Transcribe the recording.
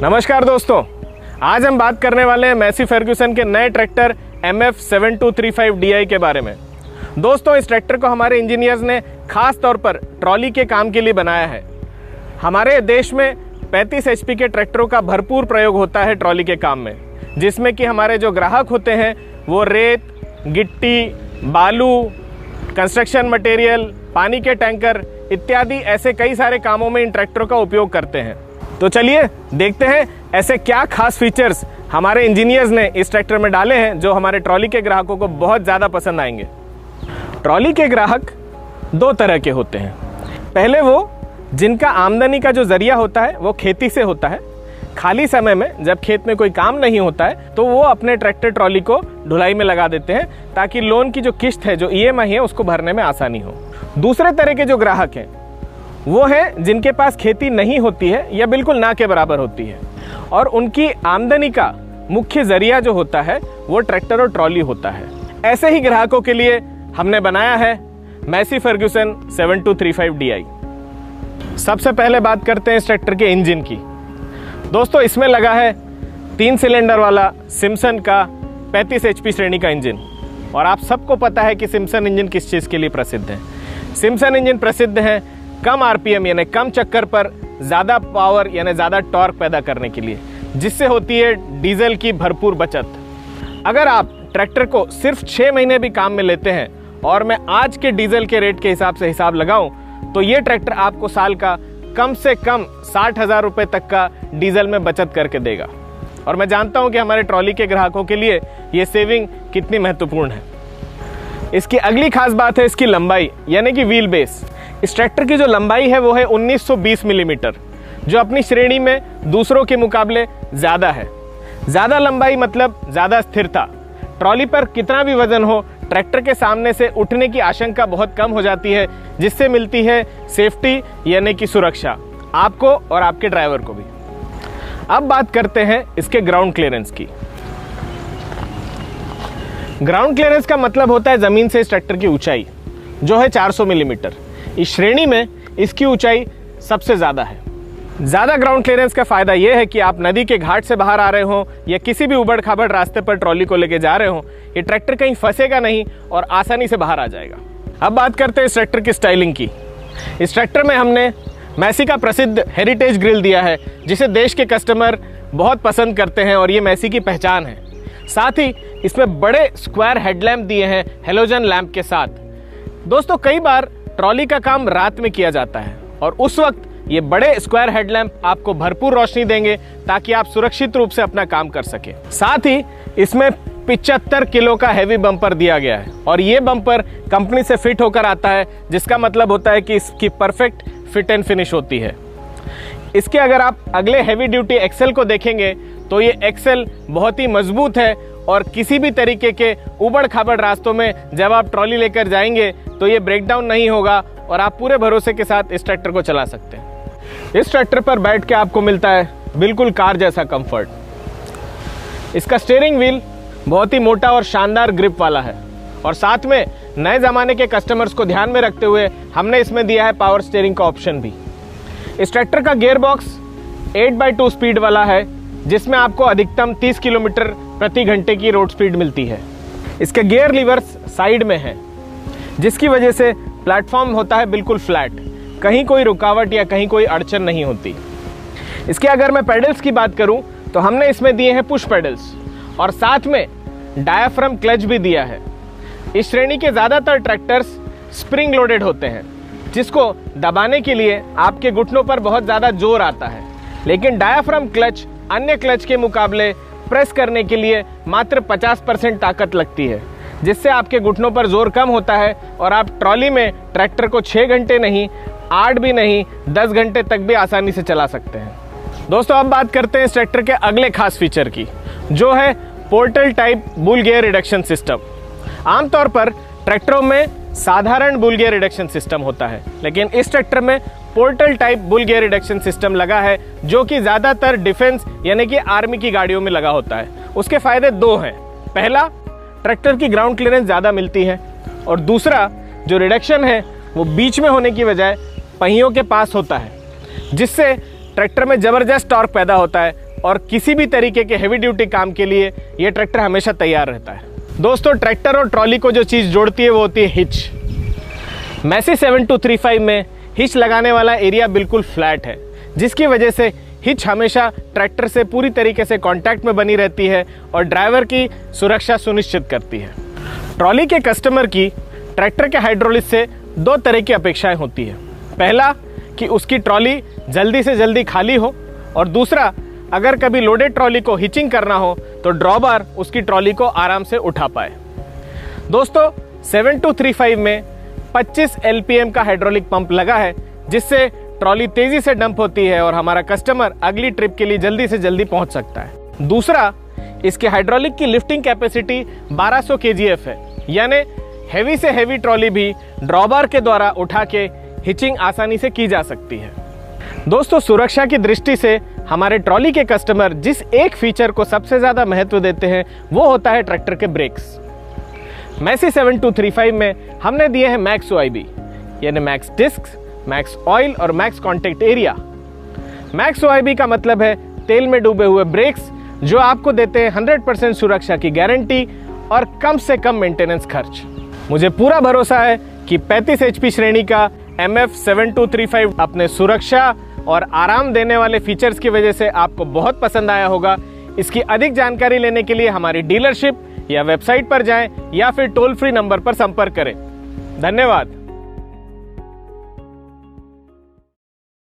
नमस्कार दोस्तों, आज हम बात करने वाले हैं मैसी फर्ग्यूसन के नए ट्रैक्टर MF7235DI के बारे में। दोस्तों, इस ट्रैक्टर को हमारे इंजीनियर्स ने खास तौर पर ट्रॉली के काम के लिए बनाया है। हमारे देश में 35 HP के ट्रैक्टरों का भरपूर प्रयोग होता है ट्रॉली के काम में, जिसमें कि हमारे जो ग्राहक होते हैं वो रेत, गिट्टी, बालू, कंस्ट्रक्शन मटेरियल, पानी के टैंकर इत्यादि ऐसे कई सारे कामों में इन ट्रैक्टरों का उपयोग करते हैं। तो चलिए देखते हैं ऐसे क्या खास फीचर्स हमारे इंजीनियर्स ने इस ट्रैक्टर में डाले हैं जो हमारे ट्रॉली के ग्राहकों को बहुत ज़्यादा पसंद आएंगे। ट्रॉली के ग्राहक दो तरह के होते हैं। पहले वो जिनका आमदनी का जो जरिया होता है वो खेती से होता है। खाली समय में जब खेत में कोई काम नहीं होता है तो वो अपने ट्रैक्टर ट्रॉली को ढुलाई में लगा देते हैं ताकि लोन की जो किस्त है, जो EMI है, उसको भरने में आसानी हो। दूसरे तरह के जो ग्राहक हैं वो है जिनके पास खेती नहीं होती है या बिल्कुल ना के बराबर होती है और उनकी आमदनी का मुख्य जरिया जो होता है वो ट्रैक्टर और ट्रॉली होता है। ऐसे ही ग्राहकों के लिए हमने बनाया है मैसी फर्ग्यूसन 7235DI। सबसे पहले बात करते हैं इस ट्रैक्टर के इंजन की। दोस्तों, इसमें लगा है 3 सिलेंडर वाला सिम्सन का 35 HP श्रेणी का इंजन। और आप सबको पता है कि सिम्सन इंजन किस चीज़ के लिए प्रसिद्ध है। सिम्सन इंजन प्रसिद्ध है कम RPM यानी कम चक्कर पर ज़्यादा पावर यानी ज़्यादा टॉर्क पैदा करने के लिए, जिससे होती है डीजल की भरपूर बचत। अगर आप ट्रैक्टर को सिर्फ 6 महीने भी काम में लेते हैं और मैं आज के डीजल के रेट के हिसाब से हिसाब लगाऊं तो ये ट्रैक्टर आपको साल का कम से कम 60,000 रुपये तक का डीजल में बचत करके देगा। और मैं जानता हूं कि हमारे ट्रॉली के ग्राहकों के लिए ये सेविंग कितनी महत्वपूर्ण है। इसकी अगली खास बात है इसकी लंबाई यानी कि व्हील बेस। इस ट्रैक्टर की जो लंबाई है वो है 1920 मिलीमीटर, जो अपनी श्रेणी में दूसरों के मुकाबले ज़्यादा है। ज़्यादा लंबाई मतलब ज़्यादा स्थिरता। ट्रॉली पर कितना भी वजन हो, ट्रैक्टर के सामने से उठने की आशंका बहुत कम हो जाती है, जिससे मिलती है सेफ्टी यानी कि सुरक्षा आपको और आपके ड्राइवर को भी। अब बात करते हैं इसके ग्राउंड क्लियरेंस की। ग्राउंड क्लियरेंस का मतलब होता है ज़मीन से इस ट्रैक्टर की ऊंचाई, जो है 400 मिलीमीटर। इस श्रेणी में इसकी ऊंचाई सबसे ज़्यादा है। ज़्यादा ग्राउंड क्लियरेंस का फ़ायदा यह है कि आप नदी के घाट से बाहर आ रहे हो या किसी भी उबड़ खाबड़ रास्ते पर ट्रॉली को लेके जा रहे हो, ये ट्रैक्टर कहीं फंसेगा नहीं और आसानी से बाहर आ जाएगा। अब बात करते हैं इस ट्रैक्टर की स्टाइलिंग की। इस ट्रैक्टर में हमने मैसी का प्रसिद्ध हेरिटेज ग्रिल दिया है, जिसे देश के कस्टमर बहुत पसंद करते हैं और ये मैसी की पहचान है। साथ ही इसमें बड़े स्क्वायर हेडलैम्प दिए हैं हेलोजन लैंप के साथ। दोस्तों, कई बार ट्रॉली का काम रात में किया जाता है और उस वक्त ये बड़े स्क्वायर हेडलैम्प आपको भरपूर रोशनी देंगे ताकि आप सुरक्षित रूप से अपना काम कर सके। साथ ही इसमें 75 किलो का हैवी बम्पर दिया गया है और ये बम्पर कंपनी से फिट होकर आता है, जिसका मतलब होता है कि इसकी परफेक्ट फिट एंड फिनिश होती है। इसके अगर आप अगले हैवी ड्यूटी एक्सेल को देखेंगे तो ये एक्सेल बहुत ही मजबूत है और किसी भी तरीके के उबड़ खाबड़ रास्तों में जब आप ट्रॉली लेकर जाएंगे तो ये ब्रेकडाउन नहीं होगा और आप पूरे भरोसे के साथ इस ट्रैक्टर को चला सकते हैं। इस ट्रैक्टर पर बैठ के आपको मिलता है बिल्कुल कार जैसा कंफर्ट। इसका स्टीयरिंग व्हील बहुत ही मोटा और शानदार ग्रिप वाला है और साथ में नए ज़माने के कस्टमर्स को ध्यान में रखते हुए हमने इसमें दिया है पावर स्टीयरिंग का ऑप्शन भी। इस ट्रैक्टर का गियर बॉक्स 8x2 स्पीड वाला है, जिसमें आपको अधिकतम 30 किलोमीटर प्रति घंटे की रोड स्पीड मिलती है। इसके गियर लीवर्स साइड में हैं, जिसकी वजह से प्लेटफॉर्म होता है बिल्कुल फ्लैट, कहीं कोई रुकावट या कहीं कोई अड़चन नहीं होती। इसके अगर मैं पेडल्स की बात करूं तो हमने इसमें दिए हैं पुश पेडल्स और साथ में डायाफ्राम क्लच भी दिया है। इस श्रेणी के ज़्यादातर ट्रैक्टर्स स्प्रिंग लोडेड होते हैं, जिसको दबाने के लिए आपके घुटनों पर बहुत ज़्यादा जोर आता है, लेकिन डायाफ्राम क्लच अन्य क्लच के मुकाबले प्रेस करने के लिए मात्र 50% ताकत लगती है, जिससे आपके घुटनों पर जोर कम होता है और आप ट्रॉली में ट्रैक्टर को 6 घंटे नहीं, 8 भी नहीं, 10 घंटे तक भी आसानी से चला सकते हैं। दोस्तों, अब बात करते हैं इस ट्रैक्टर के अगले खास फीचर की, जो है portal type bull gear reduction system. आमतौर पर ट्रैक्टरों में साधारण बुल गियर रिडक्शन सिस्टम होता है, लेकिन इस ट्रैक्टर में portal type bull gear reduction system लगा है, जो कि ज़्यादातर डिफेंस यानी कि आर्मी की गाड़ियों में लगा होता है। उसके फायदे दो हैं। पहला, ट्रैक्टर की ग्राउंड क्लियरेंस ज़्यादा मिलती है और दूसरा, जो रिडक्शन है वो बीच में होने की बजाय पहियों के पास होता है, जिससे ट्रैक्टर में ज़बरदस्त टॉर्क पैदा होता है और किसी भी तरीके के हेवी ड्यूटी काम के लिए ये ट्रैक्टर हमेशा तैयार रहता है। दोस्तों, ट्रैक्टर और ट्रॉली को जो चीज़ जोड़ती है वो होती है हिच। मैसी 7235 में हिच लगाने वाला एरिया बिल्कुल फ्लैट है, जिसकी वजह से हिच हमेशा ट्रैक्टर से पूरी तरीके से कांटेक्ट में बनी रहती है और ड्राइवर की सुरक्षा सुनिश्चित करती है। ट्रॉली के कस्टमर की ट्रैक्टर के हाइड्रोलिक से दो तरह की अपेक्षाएं होती है। पहला कि उसकी ट्रॉली जल्दी से जल्दी खाली हो, और दूसरा, अगर कभी लोडेड ट्रॉली को हिचिंग करना हो तो ड्रॉबार उसकी ट्रॉली को आराम से उठा पाए। दोस्तों, 7235 में 25 LPM का हाइड्रोलिक पंप लगा है, जिससे ट्रॉली तेजी से डंप होती है और हमारा कस्टमर अगली ट्रिप के लिए जल्दी से जल्दी पहुंच सकता है। दूसरा, इसके हाइड्रोलिक की लिफ्टिंग कैपेसिटी 1200 kgf है, यानी हेवी से हेवी ट्रॉली भी ड्रॉबार के द्वारा उठा के हिचिंग आसानी से की जा सकती है। दोस्तों, सुरक्षा की दृष्टि से हमारे ट्रॉली के कस्टमर जिस एक फीचर को सबसे ज़्यादा महत्व देते हैं वो होता है ट्रैक्टर के ब्रेक्स। मैसी 7235 में हमने दिए हैं मैक्स OIB, यानी मैक्स डिस्क, मैक्स ऑयल और max contact area. Max OIB का मतलब है तेल में डूबे हुए ब्रेक्स, जो आपको देते हैं 100% सुरक्षा की गारंटी और कम से कम मेंटेनेंस खर्च। मुझे पूरा भरोसा है कि 35 HP श्रेणी का MF 7235 अपने सुरक्षा और आराम देने वाले फीचर्स की वजह से आपको बहुत पसंद आया होगा। इसकी अधिक जानकारी लेने के लिए हमारी डीलरशिप या वेबसाइट पर जाएं या फिर टोल फ्री नंबर पर संपर्क करें। धन्यवाद।